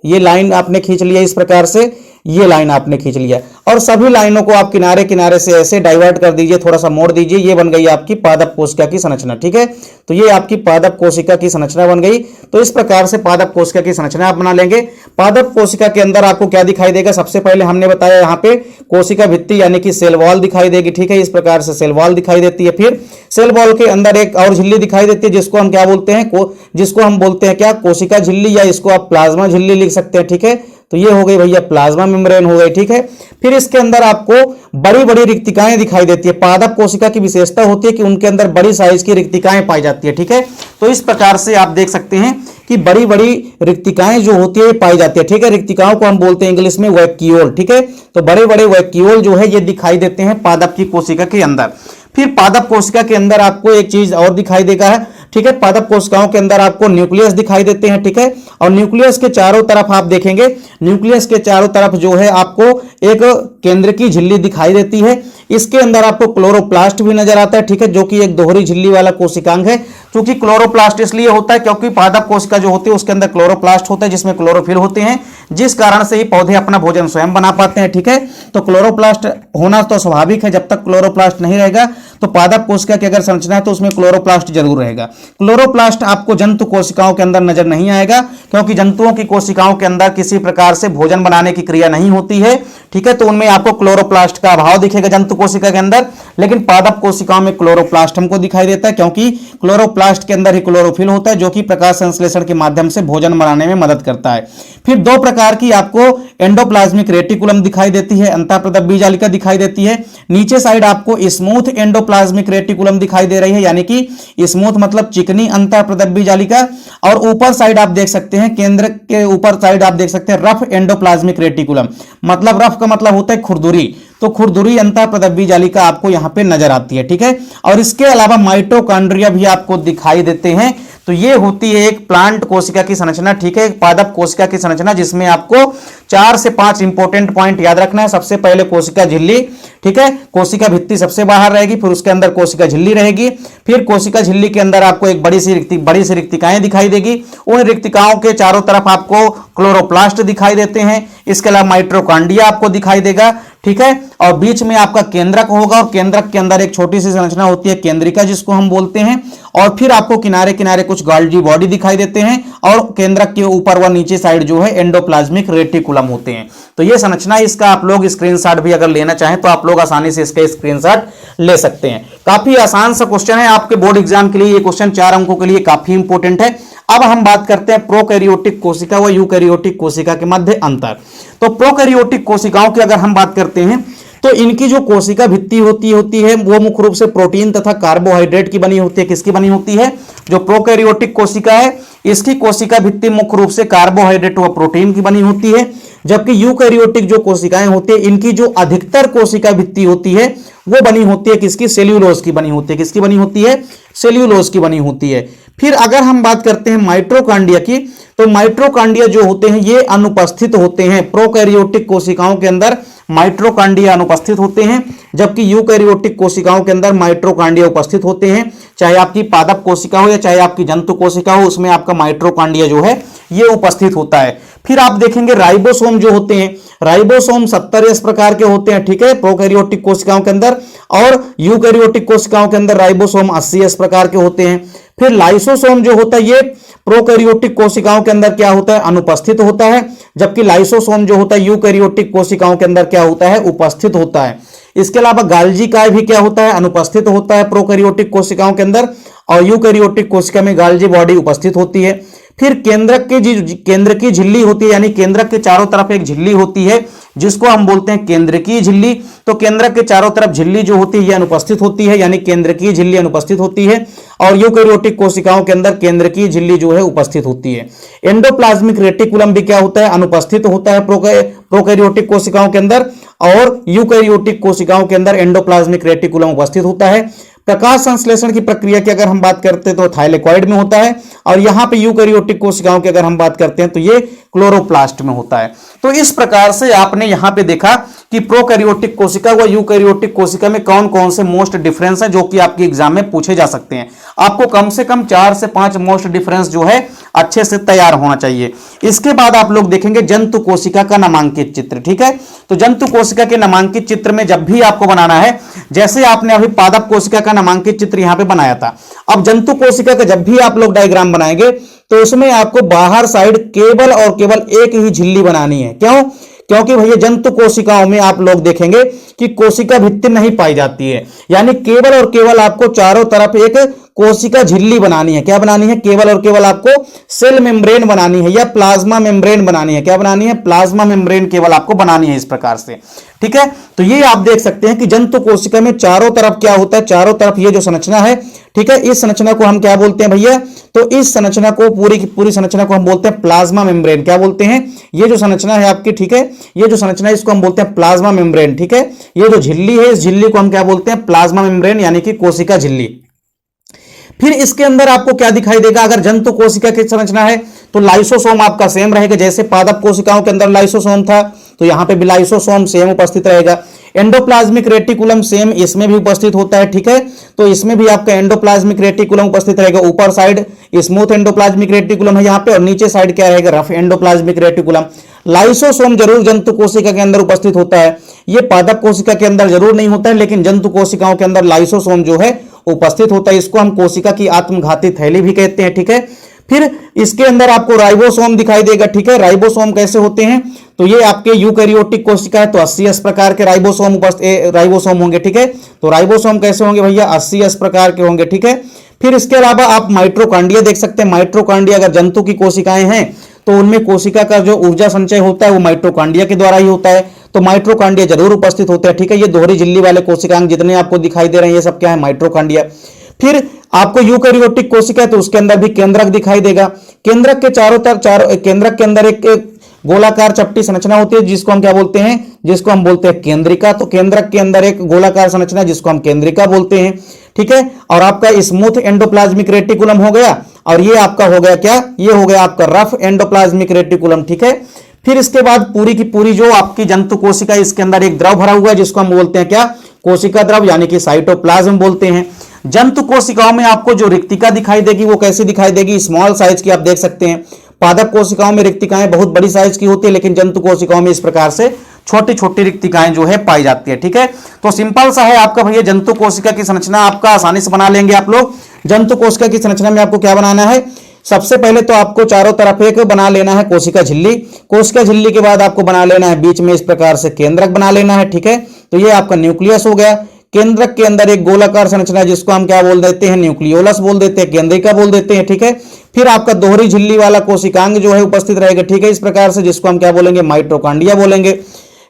ये लाइन आपने खींच लिया इस प्रकार से, ये लाइन आपने खींच लिया, और सभी लाइनों को आप किनारे किनारे से ऐसे डाइवर्ट कर दीजिए, थोड़ा सा मोड़ दीजिए। ये बन गई आपकी पादप कोशिका की संरचना। ठीक है, तो ये आपकी पादप कोशिका की संरचना बन गई। तो इस प्रकार से पादप कोशिका की संरचना आप बना लेंगे। पादप कोशिका के अंदर आपको क्या दिखाई देगा, सबसे पहले हमने बताया यहाँ पे कोशिका भित्ति यानी कि सेल वॉल दिखाई देगी। ठीक है, इस प्रकार से सेल वॉल दिखाई देती है। फिर सेल वॉल के अंदर एक और झिल्ली दिखाई देती है, जिसको हम क्या बोलते हैं, जिसको हम बोलते हैं क्या, कोशिका झिल्ली, या इसको आप प्लाज्मा झिल्ली लिख सकते हैं। ठीक है, तो ये हो गई भैया प्लाज्मा मेम्ब्रेन हो गई। ठीक है, फिर इसके अंदर आपको बड़ी बड़ी रिक्तिकाएं दिखाई देती है। पादप कोशिका की विशेषता होती है कि उनके अंदर बड़ी साइज की रिक्तिकाएं पाई जाती है। ठीक है, तो इस प्रकार से आप देख सकते हैं कि बड़ी बड़ी रिक्तिकाएं जो होती है पाई जाती है। ठीक है, रिक्तिकाओं को हम बोलते हैं इंग्लिश में वैक्यूल। ठीक है, तो बड़े बड़े वैक्यूल जो है ये दिखाई देते हैं पादप की कोशिका के अंदर। फिर पादप कोशिका के अंदर आपको एक चीज और दिखाई देगा है। ठीक है, पादप कोशिकाओं के अंदर आपको न्यूक्लियस दिखाई देते हैं। ठीक है, और न्यूक्लियस के चारों तरफ आप देखेंगे, न्यूक्लियस के चारों तरफ जो है आपको एक केंद्र की झिल्ली दिखाई देती है। इसके अंदर आपको क्लोरोप्लास्ट भी नजर आता है। ठीक है, जो कि एक दोहरी झिल्ली वाला कोशिकांग है। क्योंकि क्लोरोप्लास्ट इसलिए होता है क्योंकि पादप कोशिका जो होती है उसके अंदर क्लोरोप्लास्ट होता है, जिसमें क्लोरोफिल होते हैं, जिस कारण से ही पौधे अपना भोजन स्वयं बना पाते हैं। ठीक है, तो क्लोरोप्लास्ट होना तो स्वाभाविक है। जब तक क्लोरोप्लास्ट नहीं रहेगा तो पादप कोशिका की अगर संरचना है तो उसमें क्लोरोप्लास्ट जरूर रहेगा। क्लोरोप्लास्ट आपको जंतु कोशिकाओं के अंदर नजर नहीं आएगा, क्योंकि जंतुओं की कोशिकाओं के अंदर किसी प्रकार से भोजन बनाने की क्रिया नहीं होती है। ठीक है, तो उनमें आपको क्लोरोप्लास्ट का अभाव दिखेगा जंतु कोशिका के अंदर। लेकिन पादप कोशिकाओं में क्लोरोप्लास्ट हमको दिखाई देता है, क्योंकि क्लोरोप्लास्ट के अंदर ही क्लोरोफिल होता है, जो कि प्रकाश संश्लेषण के माध्यम से भोजन बनाने में मदद करता है। फिर दो प्रकार प्रकार की आपको एंडोप्लाज्मिक रेटिकुलम दिखाई देती है, अंतःप्रदब्बी जालिका दिखाई देती है। नीचे साइड आपको स्मूथ एंडोप्लाज्मिक रेटिकुलम दिखाई दे रही है, यानी कि स्मूथ मतलब चिकनी अंतःप्रदब्बी जालिका। और ऊपर साइड आप देख सकते हैं, केंद्र के ऊपर साइड आप देख सकते हैं रफ एंडोप्लाज्मिक रेटिकुलम, मतलब रफ का मतलब होता है खुरदुरी, तो खुरदुरी अंतःप्रदब्बी जालिका आपको यहां पे नजर आती है, ठीक है। और इसके अलावा माइटोकॉन्ड्रिया भी आपको दिखाई देते हैं। तो ये होती है एक प्लांट कोशिका की संरचना, ठीक है, एक पादप कोशिका की संरचना, जिसमें आपको 4 से 5 इंपॉर्टेंट पॉइंट याद रखना है। सबसे पहले कोशिका झिल्ली, ठीक है, कोशिका भित्ति सबसे बाहर रहेगी, फिर उसके अंदर कोशिका झिल्ली रहेगी, फिर कोशिका झिल्ली के अंदर आपको एक बड़ी सी रिक्तिकाएं दिखाई देगी। उन रिक्तिकाओं के चारों तरफ आपको क्लोरोप्लास्ट दिखाई देते हैं। इसके अलावा माइटोकॉन्ड्रिया आपको दिखाई देगा, ठीक है, और बीच में आपका केंद्रक होगा, और केंद्रक के अंदर एक छोटी सी संरचना होती है केंद्रिका, जिसको हम बोलते हैं। और फिर आपको किनारे किनारे कुछ गोल्जी बॉडी दिखाई देते हैं, और केंद्रक के ऊपर व नीचे साइड जो है एंडोप्लाज्मिक रेटिकुलम होते हैं। तो ये संरचना, इसका आप लोग स्क्रीनशॉट भी अगर लेना चाहें तो आप लोग आसानी से इसका स्क्रीनशॉट ले सकते हैं। काफी आसान सा क्वेश्चन है, आपके बोर्ड एग्जाम के लिए ये क्वेश्चन 4 अंकों के लिए काफी इंपॉर्टेंट है। अब हम बात करते हैं प्रोकैरियोटिक कोशिका व यूकैरियोटिक कोशिका के मध्य अंतर। तो प्रोकैरियोटिक कोशिकाओं की अगर हम बात करते हैं तो इनकी जो कोशिका भित्ति होती है वो मुख्य रूप से प्रोटीन तथा कार्बोहाइड्रेट की बनी होती है। किसकी बनी होती है? जो प्रोकैरियोटिक कोशिका है इसकी कोशिका भित्ति मुख्य रूप से कार्बोहाइड्रेट व प्रोटीन की बनी होती है, जबकि यूकैरियोटिक जो कोशिकाएं होती है इनकी जो अधिकतर कोशिका भित्ति होती है वो बनी होती है किसकी? सेल्यूलोज की बनी होती है। किसकी बनी होती है? सेल्यूलोज की बनी होती है। फिर अगर हम बात करते हैं माइटोकॉन्ड्रिया की, तो माइटोकॉन्ड्रिया जो होते हैं ये अनुपस्थित होते हैं प्रोकैरियोटिक कोशिकाओं के अंदर। माइटोकॉन्ड्रिया अनुपस्थित होते हैं, जबकि यूकैरियोटिक कोशिकाओं के अंदर माइटोकॉन्ड्रिया उपस्थित होते हैं। चाहे आपकी पादप कोशिका हो या चाहे आपकी जंतु कोशिका हो, उसमें आपका माइटोकॉन्ड्रिया जो है ये उपस्थित होता है। फिर आप देखेंगे राइबोसोम जो होते हैं, राइबोसोम 70 इस प्रकार के होते हैं, ठीक है, प्रोकैरियोटिक कोशिकाओं के अंदर, और यूकैरियोटिक कोशिकाओं के अंदर राइबोसोम 80 इस प्रकार के होते हैं। फिर लाइसोसोम जो होता है ये प्रोकैरियोटिक कोशिकाओं के अंदर क्या होता है? अनुपस्थित होता है, जबकि लाइसोसोम जो होता है यूकैरियोटिक कोशिकाओं के अंदर क्या होता है? उपस्थित होता है। इसके अलावा गाल्जी काय भी क्या होता है? अनुपस्थित होता है प्रोकैरियोटिक कोशिकाओं के अंदर, और यूकैरियोटिक कोशिका में गाल्जी बॉडी उपस्थित होती है। फिर केंद्र की झिल्ली होती है, यानी केंद्रक के चारों तरफ एक झिल्ली होती है जिसको हम बोलते हैं केंद्रकीय झिल्ली। तो केंद्रक के चारों तरफ झिल्ली जो होती है ये अनुपस्थित होती है, यानी केंद्रकीय झिल्ली अनुपस्थित होती है, और यूकैरियोटिक कोशिकाओं के अंदर केंद्रकीय झिल्ली जो है उपस्थित होती है। एंडोप्लाज्मिक रेटिकुलम भी क्या होता है? अनुपस्थित होता है प्रोकैरियोटिक कोशिकाओं के अंदर, और यूकैरियोटिक कोशिकाओं के अंदर एंडोप्लाज्मिक रेटिकुलम उपस्थित होता है। प्रकाश संश्लेषण की प्रक्रिया की अगर हम बात करते हैं तो थाइलेकॉइड में होता है, और यहां पे यूकैरियोटिक कोशिकाओं की अगर हम बात करते हैं तो ये क्लोरोप्लास्ट में होता है। तो इस प्रकार से आपने यहां पे देखा कि प्रोकैरियोटिक कोशिका व यूकैरियोटिक कोशिका में कौन कौन से मोस्ट डिफरेंस है जो कि आपके एग्जाम में पूछे जा सकते हैं। आपको कम से कम 4 से 5 मोस्ट डिफरेंस जो है अच्छे से तैयार होना चाहिए। इसके बाद आप लोग देखेंगे जंतु कोशिका का नामांकित चित्र, ठीक है। तो जंतु कोशिका के नामांकित चित्र में जब भी आपको बनाना है, जैसे आपने अभी पादप कोशिका का नामांकित चित्र यहां पे बनाया था, अब जंतु कोशिका का जब भी आप लोग डायग्राम बनाएंगे तो उसमें आपको बाहर साइड केवल और केवल एक ही झिल्ली बनानी है। क्यों? क्योंकि भैया जंतु कोशिकाओं में आप लोग देखेंगे कि कोशिका भित्ति नहीं पाई जाती है, यानी केवल और केवल आपको चारों तरफ एक कोशिका झिल्ली बनानी है। क्या बनानी है? केवल और केवल आपको सेल मेम्ब्रेन बनानी है या प्लाज्मा मेम्ब्रेन बनानी है। क्या बनानी है? प्लाज्मा मेम्ब्रेन केवल आपको बनानी है इस प्रकार से, ठीक है। तो ये आप देख सकते हैं कि जंतु कोशिका में चारों तरफ क्या होता है? चारों तरफ ये जो संरचना है, ठीक है, इस संरचना को हम क्या बोलते हैं भैया? तो इस संरचना को पूरी की पूरी संरचना को हम बोलते हैं प्लाज्मा मेम्ब्रेन। क्या बोलते हैं? ये जो संरचना है आपकी, ठीक है, ये जो संरचना है इसको हम बोलते हैं प्लाज्मा मेम्ब्रेन, ठीक है। ये जो झिल्ली है इस झिल्ली को हम क्या बोलते हैं? प्लाज्मा मेम्ब्रेन, यानी कि कोशिका झिल्ली। फिर इसके अंदर आपको क्या दिखाई देगा? अगर जंतु कोशिका की संरचना है तो लाइसोसोम आपका सेम रहेगा, जैसे पादप कोशिकाओं के अंदर लाइसोसोम था तो यहां पे भी लाइसोसोम सेम उपस्थित रहेगा। एंडोप्लाज्मिक रेटिकुलम सेम इसमें भी उपस्थित होता है, ठीक है। तो इसमें भी आपका एंडोप्लाज्मिक रेटिकुलम उपस्थित रहेगा। ऊपर साइड स्मूथ एंडोप्लाज्मिक रेटिकुलम है यहाँ पे, और नीचे साइड क्या रहेगा? Rough endoplasmic reticulum. लाइसोसोम जरूर जंतु कोशिका के अंदर उपस्थित होता है, ये पादप कोशिका के अंदर जरूर नहीं होता है, लेकिन जंतु कोशिकाओं के अंदर लाइसोसोम जो है उपस्थित होता है। इसको हम कोशिका की आत्मघाती थैली भी कहते हैं, ठीक है। फिर इसके अंदर आपको राइबोसोम दिखाई देगा, ठीक है। राइबोसोम कैसे होते हैं? तो ये आपके यूकैरियोटिक कोशिका है तो 80 प्रकार के राइबोसोम होंगे, ठीक है। तो राइबोसोम कैसे होंगे भैया? 80 प्रकार के होंगे, ठीक है। फिर इसके अलावा आप माइटोकॉन्ड्रिया देख सकते हैं। माइटोकॉन्ड्रिया अगर जंतु की कोशिकाएं हैं तो उनमें कोशिका का जो ऊर्जा संचय होता है वो माइटोकॉन्ड्रिया के द्वारा ही होता है, तो माइटोकॉन्ड्रिया जरूर उपस्थित होते हैं, ठीक है। ये दोहरी झिल्ली वाले कोशिकांग जितने आपको दिखाई दे रहे हैं ये सब क्या है, माइटोकॉन्ड्रिया। फिर आपको यूकेरियोटिक कोशिका है तो उसके अंदर भी केंद्रक दिखाई देगा। केंद्रक के चारों तरफ केंद्रक के अंदर एक गोलाकार चपटी संरचना होती है जिसको हम क्या बोलते हैं, जिसको हम बोलते हैं केंद्रिका। तो केंद्रक के अंदर एक गोलाकार संरचना जिसको हम केंद्रिका बोलते हैं, ठीक है। और आपका स्मूथ एंडोप्लाज्मिक रेटिकुलम हो गया, और ये आपका हो गया क्या, ये हो गया आपका रफ एंडोप्लाज्मिक रेटिकुलम, ठीक है। फिर इसके बाद पूरी की पूरी जो आपकी जंतु कोशिका, इसके अंदर एक द्रव भरा हुआ है जिसको हम बोलते हैं क्या, कोशिका द्रव, यानी कि साइटोप्लाज्म बोलते हैं। जंतु कोशिकाओं में आपको जो रिक्तिका दिखाई देगी वो कैसी दिखाई देगी, स्मॉल साइज की आप देख सकते हैं। पादप कोशिकाओं में रिक्तिकाएं बहुत बड़ी साइज की होती है, लेकिन जंतु कोशिकाओं में इस प्रकार से छोटी छोटी रिक्तिकाएं जो है पाई जाती है, ठीक है। तो सिंपल सा है आपका भैया, जंतु कोशिका की संरचना आपका आसानी से बना लेंगे आप लोग। जंतु कोशिका की संरचना में आपको क्या बनाना है, सबसे पहले तो आपको चारों तरफ एक बना लेना है कोशिका झिल्ली। कोशिका झिल्ली के बाद आपको बना लेना है बीच में इस प्रकार से केंद्रक बना लेना है, ठीक है। तो ये आपका न्यूक्लियस हो गया। केंद्रक के अंदर एक गोलाकार संरचना जिसको हम क्या बोल देते हैं, न्यूक्लियोलस बोल देते हैं, केंद्रिका बोल देते हैं, ठीक है। फिर आपका दोहरी झिल्ली वाला कोशिकांग जो है उपस्थित रहेगा, ठीक है, इस प्रकार से, जिसको हम क्या बोलेंगे, माइटोकॉन्ड्रिया बोलेंगे,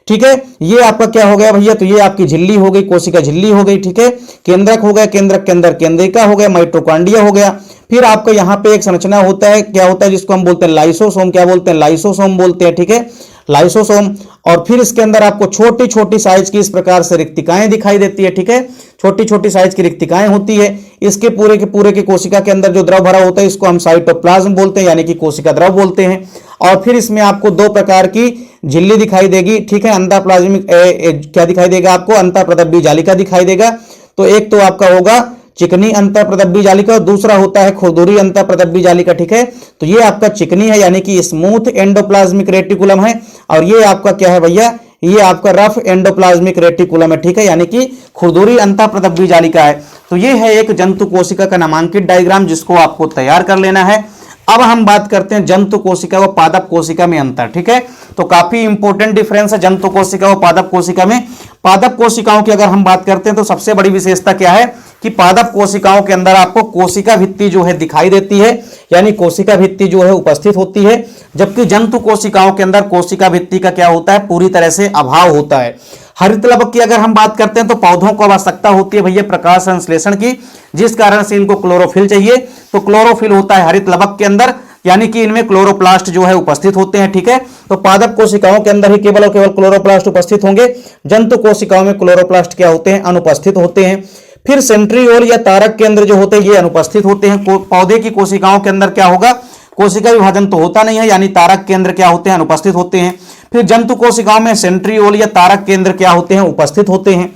ठीक है। ये आपका क्या हो गया भैया, तो ये आपकी झिल्ली हो गई, कोशिका झिल्ली हो गई, ठीक है। केंद्रक हो गया, केंद्रक के अंदर केंद्रिका हो गया, माइटोकॉन्ड्रिया हो गया। फिर आपको यहाँ पे एक संरचना होता है, क्या होता है, जिसको हम बोलते हैं लाइसोसोम, क्या बोलते हैं, लाइसोसोम बोलते हैं, ठीक है, लाइसोसोम। और फिर इसके अंदर आपको छोटी छोटी साइज की इस प्रकार से रिक्तिकाएं दिखाई देती है, ठीक है, छोटी छोटी साइज की रिक्तिकाएं होती है। इसके पूरे के कोशिका के अंदर जो द्रव भरा होता है इसको हम साइटोप्लाज्म बोलते हैं, यानी कि कोशिका द्रव बोलते हैं। और फिर इसमें आपको दो प्रकार की झिल्ली दिखाई देगी, ठीक है, अंतःप्लाज्मिक क्या दिखाई देगा आपको, अंतःप्रदब्बी जालिका दिखाई देगा। तो एक तो आपका होगा चिकनी अंतःप्रदब्बी जालिका और दूसरा होता है खुरदुरी अंतःप्रदब्बी जालिका, ठीक है। तो ये आपका चिकनी है, यानी कि स्मूथ एंडोप्लाज्मिक रेटिकुलम है, और ये आपका क्या है भैया, ये आपका रफ एंडोप्लाज्मिक रेटिकुलम है, ठीक है, यानी कि खुरदुरी अंतःप्रदब्बी जालिका है। तो ये है एक जंतु कोशिका का नामांकित डायग्राम जिसको आपको तैयार कर लेना है। अब हम बात करते हैं जंतु कोशिका व पादप कोशिका में अंतर, ठीक है। तो काफी इंपॉर्टेंट डिफरेंस है जंतु कोशिका व पादप कोशिका में। पादप कोशिकाओं की अगर हम बात करते हैं तो सबसे बड़ी विशेषता क्या है कि पादप कोशिकाओं के अंदर आपको कोशिका भित्ति जो है दिखाई देती है, यानी कोशिका भित्ति जो है उपस्थित होती है, जबकि जंतु कोशिकाओं के अंदर कोशिका भित्ति का क्या होता है, पूरी तरह से अभाव होता है। हरित लवक की अगर हम बात करते हैं तो पौधों को आवश्यकता होती है भैया प्रकाश संश्लेषण की, जिस कारण से इनको क्लोरोफिल चाहिए। तो क्लोरोफिल होता है हरित लवक के अंदर, यानी कि इनमें क्लोरोप्लास्ट जो है उपस्थित होते हैं, ठीक है। तो पादप कोशिकाओं के अंदर ही केवल और केवल क्लोरोप्लास्ट उपस्थित होंगे, जंतु कोशिकाओं में क्लोरोप्लास्ट क्या होते हैं, अनुपस्थित होते हैं। फिर सेंट्रियोल या तारक केंद्र जो होते हैं ये अनुपस्थित होते हैं। पौधे की कोशिकाओं के अंदर क्या होगा, कोशिका विभाजन तो होता नहीं है, यानी तारक केंद्र क्या होते हैं, अनुपस्थित होते हैं। फिर जंतु कोशिकाओं में सेंट्रियोल या तारक केंद्र क्या होते हैं, उपस्थित होते हैं।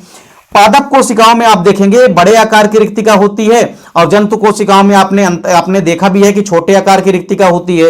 पादप कोशिकाओं में आप देखेंगे बड़े आकार की रिक्तिका होती है, और जंतु कोशिकाओं में आपने देखा भी है कि छोटे आकार की रिक्तिका होती है।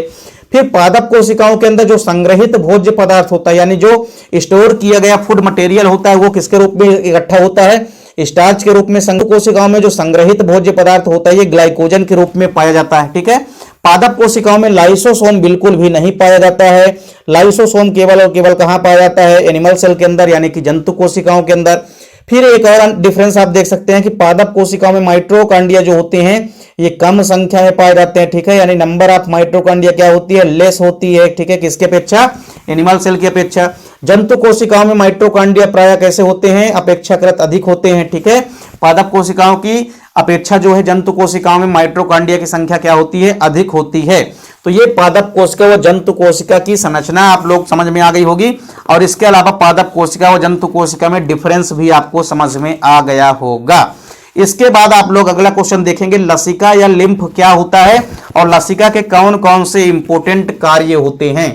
फिर पादप कोशिकाओं के अंदर जो संग्रहित भोज्य पदार्थ होता है, यानी जो स्टोर किया गया फूड मटेरियल होता है, वो किसके रूप में इकट्ठा होता है, स्टार्च के रूप में। जंतु कोशिकाओं में जो संग्रहित भोज्य पदार्थ होता है ये ग्लाइकोजन के रूप में पाया जाता है, ठीक है। पादप कोशिकाओं में लाइसोसोम बिल्कुल भी नहीं पाया जाता है। लाइसोसोम केवल और केवल कहां पाया जाता है, एनिमल सेल के अंदर, यानी कि जंतु कोशिकाओं के अंदर। फिर एक और डिफरेंस आप देख सकते हैं कि पादप कोशिकाओं में माइटोकॉन्ड्रिया जो होते हैं ये कम संख्या में पाए जाते हैं, ठीक है, यानी नंबर ऑफ माइटोकॉन्ड्रिया क्या होती है, लेस होती है, ठीक है, किसके अपेक्षा, एनिमल सेल की अपेक्षा। जंतु कोशिकाओं में माइटोकॉन्ड्रिया प्राय कैसे होते हैं, अपेक्षाकृत अधिक होते हैं, ठीक है। पादप कोशिकाओं की अपेक्षा जो है जंतु कोशिकाओं में माइटोकॉन्ड्रिया की संख्या क्या होती है, अधिक होती है। तो ये पादप कोशिका व जंतु कोशिका की संरचना आप लोग समझ में आ गई होगी, और इसके अलावा पादप कोशिका व जंतु कोशिका में डिफरेंस भी आपको समझ में आ गया होगा। इसके बाद आप लोग अगला क्वेश्चन देखेंगे, लसिका या लिम्फ क्या होता है, और लसिका के कौन कौन से इंपॉर्टेंट कार्य होते हैं।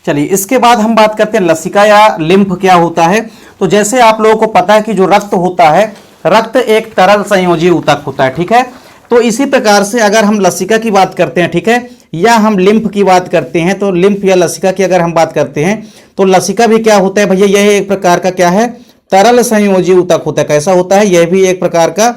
चलिए इसके बाद हम बात करते हैं लसिका या लिम्फ क्या होता है। तो जैसे आप लोगों को पता है कि जो रक्त होता है, रक्त एक तरल संयोजी ऊतक होता है, ठीक है। तो इसी प्रकार से अगर हम लसिका की बात करते हैं, ठीक है, या हम लिम्फ की बात करते हैं, तो लिम्फ या लसिका की अगर हम बात करते हैं तो लसिका भी क्या होता है भैया, यह एक प्रकार का क्या है, तरल संयोजी ऊतक होता है। कैसा होता है, यह भी एक प्रकार का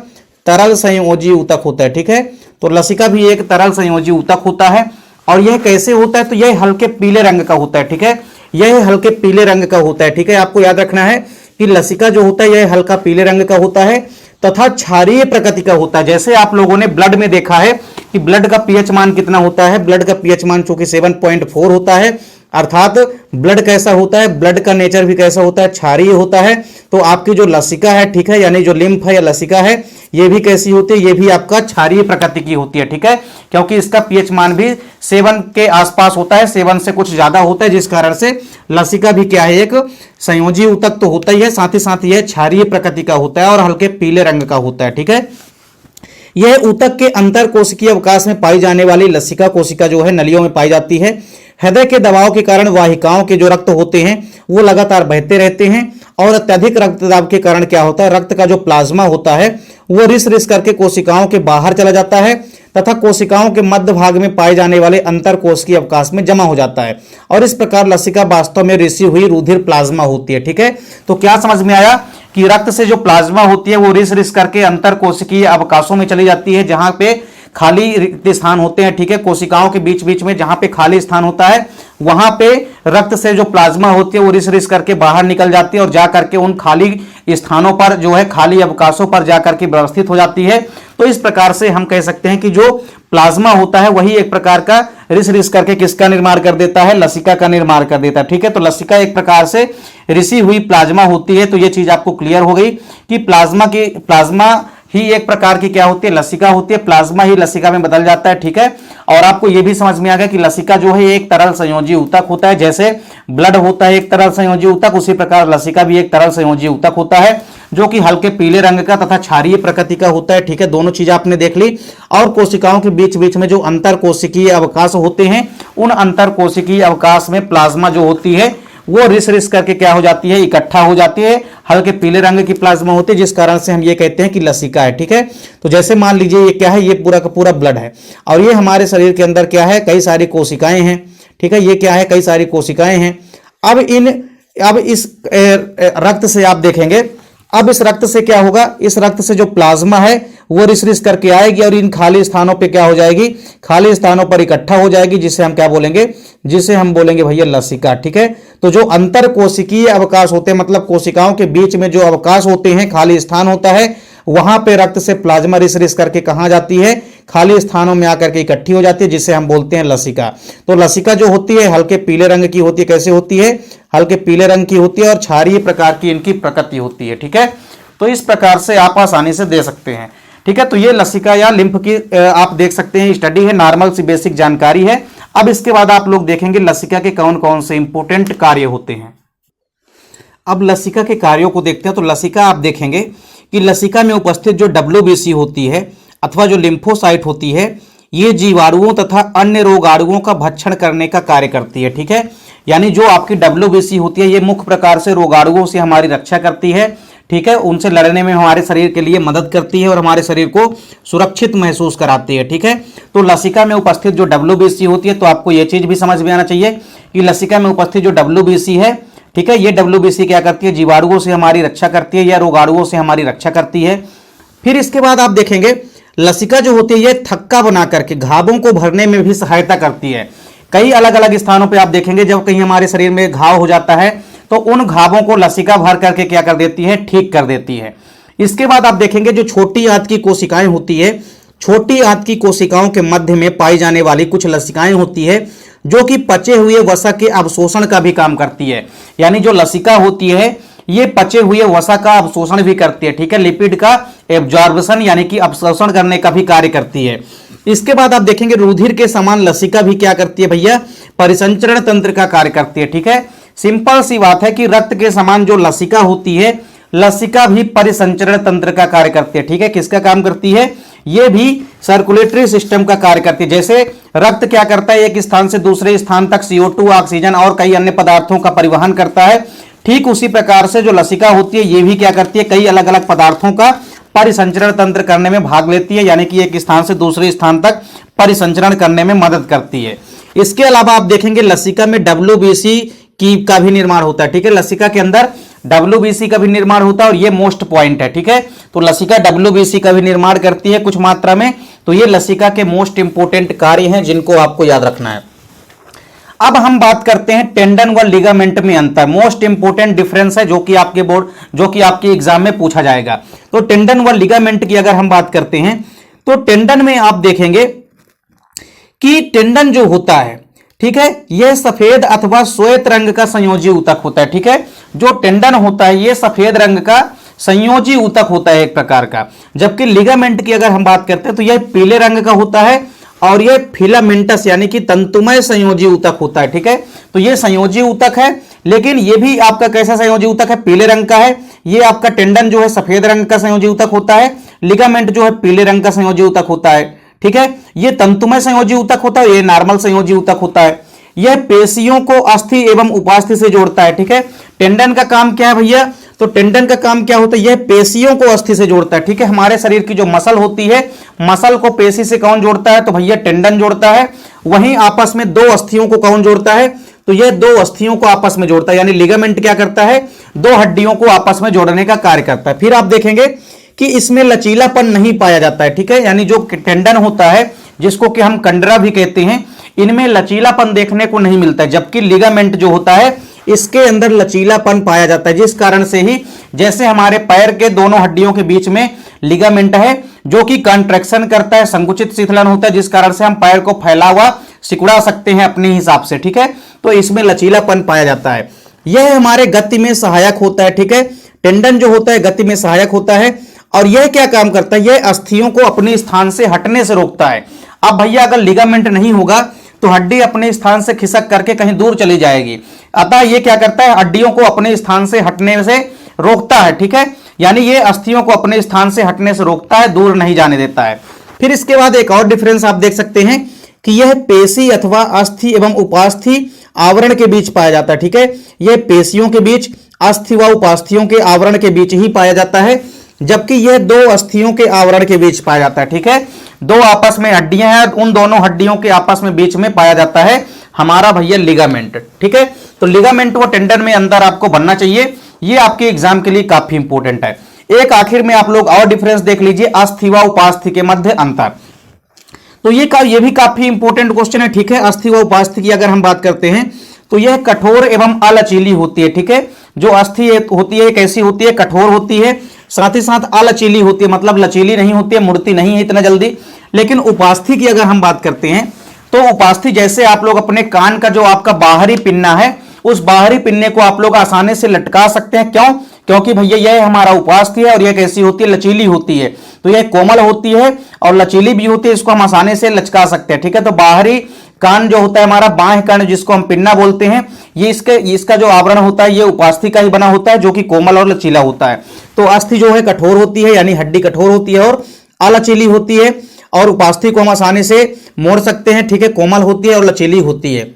तरल संयोजी ऊतक होता है, ठीक है। तो लसिका भी एक तरल संयोजी ऊतक होता है, और यह कैसे होता है, तो यह हल्के पीले रंग का होता है, ठीक है, यह हल्के पीले रंग का होता है, ठीक है। आपको याद रखना है कि लसिका जो होता है यह हल्का पीले रंग का होता है। तथा क्षारीय प्रकृति का होता है। जैसे आप लोगों ने ब्लड में देखा है कि ब्लड का पीएच मान कितना होता है, ब्लड का पीएच मान चूंकि 7.4 होता है, अर्थात ब्लड कैसा होता है, ब्लड का नेचर भी कैसा होता है, क्षारीय होता है। तो आपकी जो लसिका है, ठीक है, यानी जो लिम्फ है या लसिका है, ये भी कैसी होती है, ये भी आपका क्षारीय प्रकृति की होती है, ठीक है, क्योंकि इसका पीएच मान भी 7 के आसपास होता है, 7 से कुछ ज्यादा होता है, जिस कारण से लसिका भी क्या है, एक संयोजी ऊतक तो होता ही है, साथ ही साथ यह क्षारीय प्रकृति का होता है और हल्के पीले रंग का होता है, ठीक है। यह ऊतक के अंतर कोशिकीय अवकाश में पाई जाने वाली लसिका कोशिका जो है नलियों में पाई जाती है। हृदय के दबाव के कारण वाहिकाओं के जो रक्त होते हैं वो लगातार बहते रहते हैं और अत्यधिक रक्तदाब के कारण क्या होता है, रक्त का जो प्लाज्मा होता है वो रिस रिस करके कोशिकाओं के बाहर चला जाता है तथा कोशिकाओं के मध्य भाग में पाए जाने वाले अंतर कोशिकीय अवकाश में जमा हो जाता है और इस प्रकार लसिका वास्तव में रिसी हुई रुधिर प्लाज्मा होती है, ठीक है। तो क्या समझ में आया कि रक्त से जो प्लाज्मा होती है वो रिस रिस करके अंतर कोशिकीय अवकाशों में चली जाती है, जहां पे खाली रिक्त स्थान होते हैं, ठीक है, कोशिकाओं के बीच बीच में जहां पे खाली स्थान होता है वहां पे रक्त से जो प्लाज्मा होती है वो रिस रिस करके बाहर निकल जाती है और जा करके उन खाली स्थानों पर जो है, खाली अवकाशों पर जा करके व्यवस्थित हो जाती है। तो इस प्रकार से हम कह सकते हैं कि जो प्लाज्मा होता है वही एक प्रकार का रिस रिस करके किसका निर्माण कर देता है, लसिका का निर्माण कर देता है, ठीक है। तो लसिका एक प्रकार से रिसी हुई प्लाज्मा होती है। तो ये चीज आपको क्लियर हो गई कि प्लाज्मा ही एक प्रकार की क्या होती है, लसिका होती है, प्लाज्मा ही लसिका में बदल जाता है, ठीक है। और आपको यह भी समझ में आ गया कि लसिका जो है एक तरल संयोजी ऊतक होता है, जैसे ब्लड होता है एक तरल संयोजी ऊतक, उसी प्रकार लसिका भी एक तरल संयोजी ऊतक होता है जो कि हल्के पीले रंग का तथा क्षारीय प्रकृति का होता है, ठीक है। दोनों चीज आपने देख ली। और कोशिकाओं के बीच बीच में जो अंतर कोशिकीय अवकाश होते हैं उन अंतर कोशिकीय अवकाश में प्लाज्मा जो होती है वो रिस रिस करके क्या हो जाती है, इकट्ठा हो जाती है, हल्के पीले रंग की प्लाज्मा होती है, जिस कारण से हम ये कहते हैं कि लसिका है, ठीक है। तो जैसे मान लीजिए ये क्या है, ये पूरा का पूरा ब्लड है और ये हमारे शरीर के अंदर क्या है, कई सारी कोशिकाएं हैं, ठीक है, ये क्या है, कई सारी कोशिकाएं हैं। अब इस रक्त से आप देखेंगे, अब इस रक्त से क्या होगा, इस रक्त से जो प्लाज्मा है वो रिस रिस करके आएगी और इन खाली स्थानों पे क्या हो जाएगी, खाली स्थानों पर इकट्ठा हो जाएगी, जिसे हम क्या बोलेंगे, जिसे हम बोलेंगे भैया लसिका, ठीक है। तो जो अंतर कोशिकीय अवकाश होते हैं, मतलब कोशिकाओं के बीच में जो अवकाश होते हैं, खाली स्थान होता है, वहां पे रक्त से प्लाज्मा रिस रिस करके कहां जाती है, खाली स्थानों में आकर के इकट्ठी हो जाती है, जिसे हम बोलते हैं लसिका। तो लसिका जो होती है हल्के पीले रंग की होती है, कैसे होती है, हल्के पीले रंग की होती है और क्षारीय प्रकार की इनकी प्रकृति होती है, ठीक है। तो इस प्रकार से आप आसानी से दे सकते हैं, ठीक है। तो ये लसिका या लिम्फ की आप देख सकते हैं स्टडी है, नॉर्मल सी बेसिक जानकारी है। अब इसके बाद आप लोग देखेंगे लसिका के कौन कौन से इंपोर्टेंट कार्य होते हैं। अब लसिका के कार्यों को देखते हैं। तो लसिका आप देखेंगे कि लसिका में उपस्थित जो WBC होती है अथवा जो लिम्फोसाइट होती है, ये जीवाणुओं तथा अन्य रोगाणुओं का भक्षण करने का कार्य करती है, ठीक है। यानी जो आपकी WBC होती है ये मुख्य प्रकार से रोगाणुओं से हमारी रक्षा करती है, ठीक है, उनसे लड़ने में हमारे शरीर के लिए मदद करती है और हमारे शरीर को सुरक्षित महसूस कराती है, ठीक है। तो लसिका में उपस्थित जो WBC होती है, तो आपको यह चीज भी समझ में आना चाहिए कि लसिका में उपस्थित जो WBC है, ठीक है, ये WBC क्या करती है, जीवाणुओं से हमारी रक्षा करती है या रोगाणुओं से हमारी रक्षा करती है। फिर इसके बाद आप देखेंगे लसिका जो होती है ये थक्का बना करके घावों को भरने में भी सहायता करती है। कई अलग अलग स्थानों पे आप देखेंगे जब कहीं हमारे शरीर में घाव हो जाता है तो उन घावों को लसिका भर करके क्या कर देती है, ठीक कर देती है। इसके बाद आप देखेंगे जो छोटी आंत की कोशिकाएं होती है, छोटी आंत की कोशिकाओं के मध्य में पाई जाने वाली कुछ लसिकाएं होती है जो कि पचे हुए वसा के अवशोषण का भी काम करती है। यानी जो लसिका होती है ये पचे हुए वसा का अवशोषण भी करती है, ठीक है, लिपिड का एब्जॉर्प्शन यानी कि अवशोषण करने का भी कार्य करती है। इसके बाद आप देखेंगे रुधिर के समान लसिका भी क्या करती है भैया, परिसंचरण तंत्र का कार्य करती है, ठीक है। सिंपल सी बात है कि रक्त के समान जो लसिका होती है, लसिका भी परिसंचरण तंत्र का कार्य करती है, ठीक है। किसका काम करती है, ये भी सर्कुलेटरी सिस्टम का कार्य करती है। जैसे रक्त क्या करता है, एक स्थान से दूसरे स्थान तक CO2, ऑक्सीजन और कई अन्य पदार्थों का परिवहन करता है, ठीक उसी प्रकार से जो लसिका होती है ये भी क्या करती है, कई अलग अलग पदार्थों का परिसंचरण तंत्र करने में भाग लेती है, यानी कि एक स्थान से दूसरे स्थान तक परिसंचरण करने में मदद करती है। इसके अलावा आप देखेंगे लसिका में WBC का भी निर्माण होता है, ठीक है। लसिका के अंदर WBC का भी निर्माण होता है और ये मोस्ट पॉइंट है, ठीक है। तो लसिका WBC का भी निर्माण करती है कुछ मात्रा में। तो ये लसिका के मोस्ट इंपोर्टेंट कार्य हैं जिनको आपको याद रखना है। अब हम बात करते हैं टेंडन व लिगामेंट में अंतर। मोस्ट इंपोर्टेंट डिफरेंस है जो कि आपके एग्जाम में पूछा जाएगा। तो टेंडन व लिगामेंट की अगर हम बात करते हैं तो टेंडन में आप देखेंगे कि टेंडन जो होता है, ठीक है, यह सफेद अथवा श्वेत रंग का संयोजी ऊतक होता है। ठीक है, जो टेंडन होता है यह सफेद रंग का संयोजी ऊतक होता है एक प्रकार का। जबकि लिगामेंट की अगर हम बात करते हैं तो यह पीले रंग का होता है और यह फिलामेंटस यानी कि तंतुमय संयोजी ऊतक होता है। ठीक है, तो यह संयोजी ऊतक है, लेकिन यह भी आपका कैसा संयोजी ऊतक है, पीले रंग का है। यह आपका टेंडन जो है सफेद रंग का संयोजी ऊतक होता है, लिगामेंट जो है पीले रंग का संयोजी ऊतक होता है। ठीक है, यह तंतुमय संयोजी ऊतक होता है, यह नॉर्मल संयोजी ऊतक होता है। यह पेशियों को अस्थि एवं उपास्थि से जोड़ता है। ठीक है, टेंडन का काम क्या है भैया, तो टेंडन का काम क्या होता है, यह पेशियों को अस्थि से जोड़ता है। ठीक है, हमारे शरीर की जो मसल होती है, मसल को पेशी से कौन जोड़ता है, तो भैया टेंडन जोड़ता है। वहीं आपस में दो अस्थियों को कौन जोड़ता है, तो यह दो अस्थियों को आपस में जोड़ता है। यानी लिगामेंट क्या करता है, दो हड्डियों को आपस में जोड़ने का कार्य करता है। फिर आप देखेंगे कि इसमें लचीलापन नहीं पाया जाता है। ठीक है, यानी जो टेंडन होता है जिसको कि हम कंडरा भी कहते हैं, इनमें लचीलापन देखने को नहीं मिलता है। जबकि लिगामेंट जो होता है इसके अंदर लचीलापन पाया जाता है, जिस कारण से ही जैसे हमारे पैर के दोनों हड्डियों के बीच में लिगामेंट है जो कि कंट्रैक्शन करता है, संकुचित शिथिलन होता है, जिस कारण से हम पैर को फैला हुआ सिकुड़ा सकते हैं अपने हिसाब से। ठीक है, तो इसमें लचीलापन पाया जाता है। यह हमारे गति में सहायक होता है। ठीक है, टेंडन जो होता है गति में सहायक होता है। और यह क्या काम करता है, यह अस्थियों को अपने स्थान से हटने से रोकता है। अब भैया अगर लिगामेंट नहीं होगा तो हड्डी अपने स्थान से खिसक करके कहीं दूर चली जाएगी। अतः यह क्या करता है, हड्डियों को अपने स्थान से हटने से रोकता है। ठीक है, यानी यह अस्थियों को अपने स्थान से हटने से रोकता है, दूर नहीं जाने देता है। फिर इसके बाद एक और डिफरेंस आप देख सकते हैं कि यह पेशी अथवा अस्थि एवं उपास्थि आवरण के बीच पाया जाता है। ठीक है, यह पेशियों के बीच, अस्थि व उपास्थियों के आवरण के बीच ही पाया जाता है, जबकि यह दो अस्थियों के आवरण के बीच पाया जाता है। ठीक है, दो आपस में हड्डियां हैं, उन दोनों हड्डियों के आपस में बीच में पाया जाता है हमारा भैया लिगामेंट। ठीक है, तो लिगामेंट व टेंडन में अंतर आपको बनना चाहिए, ये आपके एग्जाम के लिए काफी इंपॉर्टेंट है। एक आखिर में आप लोग और डिफरेंस देख लीजिए, अस्थि व उपास्थि के मध्य अंतर। तो ये भी काफी इंपॉर्टेंट क्वेश्चन है। ठीक है, अस्थि व उपास्थि की अगर हम बात करते हैं तो यह कठोर एवं अलचीली होती है। ठीक है, जो अस्थि होती है कैसी होती है, कठोर होती है, साथ ही साथ अलचीली होती है, मतलब लचीली नहीं होती है, मुड़ती नहीं है इतना जल्दी। लेकिन उपास्थि की अगर हम बात करते हैं तो उपास्थि जैसे आप लोग अपने कान का जो आपका बाहरी पिन्ना है, उस बाहरी पिन्ने को आप लोग आसानी से लटका सकते हैं। क्यों, क्योंकि भैया यह हमारा उपास्थि है और यह कैसी होती है, लचीली होती है। तो यह कोमल होती है और लचीली भी होती है, इसको हम आसानी से लचका सकते हैं। ठीक है, तो बाहरी कान जो होता है हमारा बाएं कान जिसको हम पिन्ना बोलते हैं, ये इसका जो आवरण होता है ये उपास्थि का ही बना होता है, जो कि कोमल और लचीला होता है। तो अस्थि जो है कठोर होती है, यानी हड्डी कठोर होती है और अलचीली होती है, और उपास्थि को हम आसानी से मोड़ सकते हैं। ठीक है, कोमल होती है और लचीली होती है।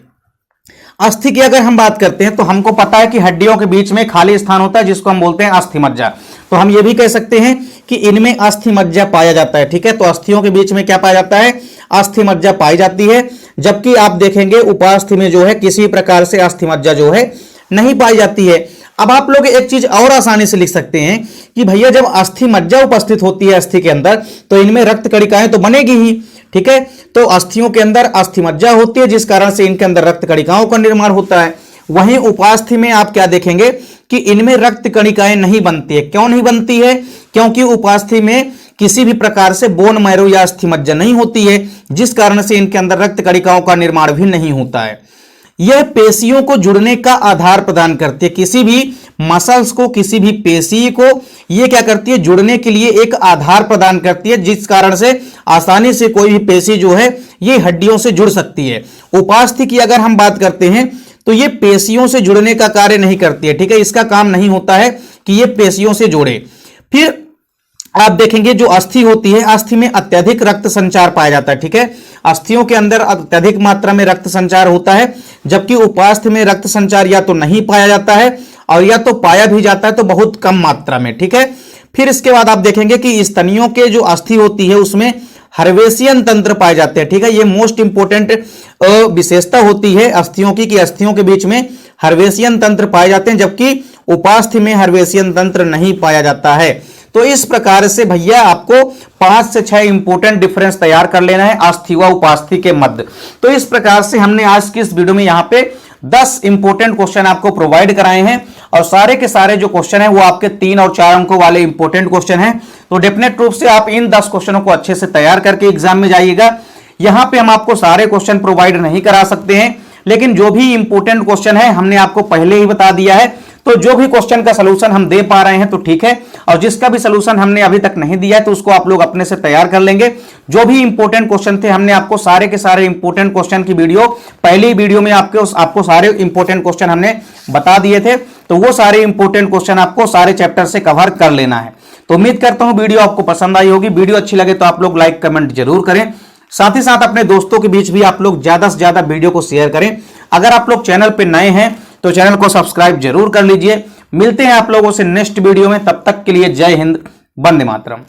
अस्थि की अगर हम बात करते हैं तो हमको पता है कि हड्डियों के बीच में खाली स्थान होता है जिसको हम बोलते हैं अस्थिमज्जा। तो हम ये भी कह सकते हैं कि इनमें अस्थिमज्जा पाया जाता है। ठीक है, तो अस्थियों के बीच में क्या पाया जाता है, अस्थिमज्जा पाई जाती है। जबकि आप देखेंगे उपास्थि में जो है किसी प्रकार से अस्थिमज्जा जो है नहीं पाई जाती है। अब आप लोग एक चीज और आसानी से लिख सकते हैं कि भैया जब अस्थिमज्जा उपस्थित होती है अस्थि के अंदर तो इनमें रक्त कणिकाएं तो बनेगी ही। ठीक है, तो अस्थियों के अंदर अस्थिमज्जा होती है जिस कारण से इनके अंदर रक्त कणिकाओं का निर्माण होता है। वहीं उपास्थि में आप क्या देखेंगे कि इनमें रक्त कणिकाएं नहीं बनती है। क्यों नहीं बनती है, क्योंकि उपास्थि में किसी भी प्रकार से बोन मैरो या अस्थिमज्जा नहीं होती है, जिस कारण से इनके अंदर रक्त कणिकाओं का निर्माण भी नहीं होता है। यह पेशियों को जुड़ने का आधार प्रदान करती है, किसी भी मसल्स को, किसी भी पेशी को यह क्या करती है, जुड़ने के लिए एक आधार प्रदान करती है, जिस कारण से आसानी से कोई भी पेशी जो है ये हड्डियों से जुड़ सकती है। उपास्थि की अगर हम बात करते हैं तो ये पेशियों से जुड़ने का कार्य नहीं करती है। ठीक है, इसका काम नहीं होता है कि ये पेशियों से जोड़े। फिर आप देखेंगे जो अस्थि होती है, अस्थि में अत्यधिक रक्त संचार पाया जाता है। ठीक है, अस्थियों के अंदर अत्यधिक मात्रा में रक्त संचार होता है, जबकि उपास्थि में रक्त संचार या तो नहीं पाया जाता है और या तो पाया भी जाता है तो बहुत कम मात्रा में। ठीक है, फिर इसके बाद आप देखेंगे कि स्तनियों के जो अस्थि होती है उसमें हर्वेशियन तंत्र पाए जाते हैं। ठीक है, ये मोस्ट इंपोर्टेंट विशेषता होती है अस्थियों की कि अस्थियों के बीच में हर्वेशियन तंत्र पाए जाते हैं, जबकि उपास्थि में हर्वेशियन तंत्र नहीं पाया जाता है। तो इस प्रकार से भैया आपको 5 से 6 इंपोर्टेंट डिफरेंस तैयार कर लेना है अस्थि व उपास्थि के मध्य। तो इस प्रकार से हमने आज की इस वीडियो में यहाँ पे 10 इंपोर्टेंट क्वेश्चन आपको प्रोवाइड कराए हैं और सारे के सारे जो क्वेश्चन है वो आपके 3 और 4 अंकों वाले इंपोर्टेंट क्वेश्चन हैं। तो डेफिनेट रूप से आप इन 10 क्वेश्चनों को अच्छे से तैयार करके एग्जाम में जाइएगा। यहां पे हम आपको सारे क्वेश्चन प्रोवाइड नहीं करा सकते हैं, लेकिन जो भी इंपोर्टेंट क्वेश्चन है हमने आपको पहले ही बता दिया है। तो जो भी क्वेश्चन का सलूशन हम दे पा रहे हैं तो ठीक है, और जिसका भी सलूशन हमने अभी तक नहीं दिया है तो उसको आप लोग अपने से तैयार कर लेंगे। जो भी इंपोर्टेंट क्वेश्चन थे हमने आपको सारे के सारे इंपोर्टेंट क्वेश्चन की वीडियो पहली वीडियो में आपको सारे इंपोर्टेंट क्वेश्चन हमने बता दिए थे। तो वो सारे इंपोर्टेंट क्वेश्चन आपको सारे चैप्टर से कवर कर लेना है। तो उम्मीद करता हूं वीडियो आपको पसंद आई होगी। वीडियो अच्छी लगे तो आप लोग लाइक कमेंट जरूर करें, साथ ही साथ अपने दोस्तों के बीच भी आप लोग ज्यादा से ज्यादा वीडियो को शेयर करें। अगर आप लोग चैनल पे नए हैं तो चैनल को सब्सक्राइब जरूर कर लीजिए। मिलते हैं आप लोगों से नेक्स्ट वीडियो में, तब तक के लिए जय हिंद, वंदे मातरम।